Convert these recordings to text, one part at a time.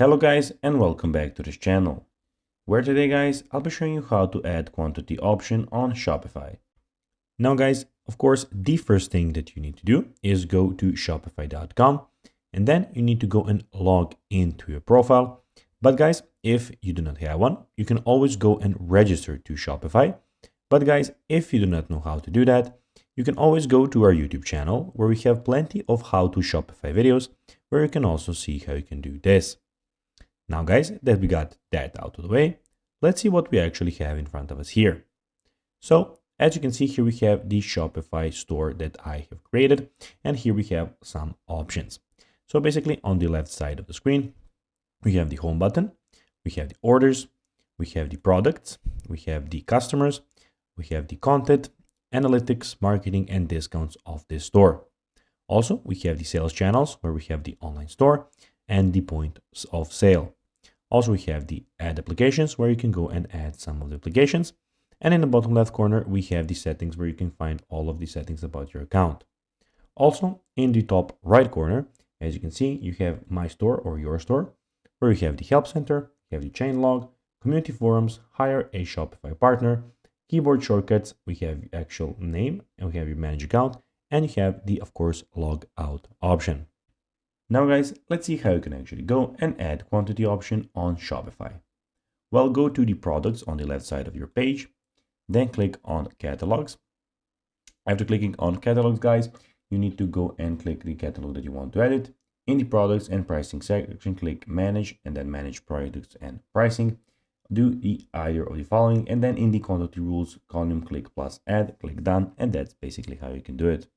Hello guys and welcome back to this channel, where today guys I'll be showing you how to add quantity option on Shopify. Now guys, of course the first thing that you need to do is go to shopify.com and then you need to go and log into your profile. But guys, if you do not have one, you can always go and register to Shopify. But guys, if you do not know how to do that, you can always go to our YouTube channel where we have plenty of how to Shopify videos where you can also see how you can do this. Now guys, that we got that out of the way, let's see what we actually have in front of us here. So as you can see here, we have the Shopify store that I have created, and here we have some options. So basically on the left side of the screen, we have the home button, we have the orders, we have the products, we have the customers, we have the content, analytics, marketing, and discounts of this store. Also, we have the sales channels where we have the online store and the points of sale. Also, we have the add applications where you can go and add some of the applications. And in the bottom left corner, we have the settings where you can find all of the settings about your account. Also, in the top right corner, as you can see, you have my store or your store, where you have the help center, you have the chain log, community forums, hire a Shopify partner, keyboard shortcuts, we have the actual name, and we have your manage account, and you have the, of course, log out option. Now guys, let's see how you can actually go and add quantity option on Shopify. Well, go to the products on the left side of your page, then click on catalogs. After clicking on catalogs, guys, you need to go and click the catalog that you want to edit. In the products and pricing section, click manage and then manage products and pricing. Do the either of the following, and then in the quantity rules column, click plus add, click done, and that's basically how you can do it.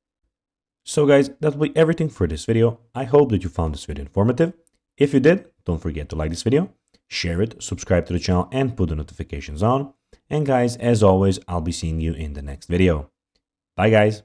So guys, that will be everything for this video. I hope that you found this video informative. If you did, don't forget to like this video, share it, subscribe to the channel, and put the notifications on. And guys, as always, I'll be seeing you in the next video. Bye guys.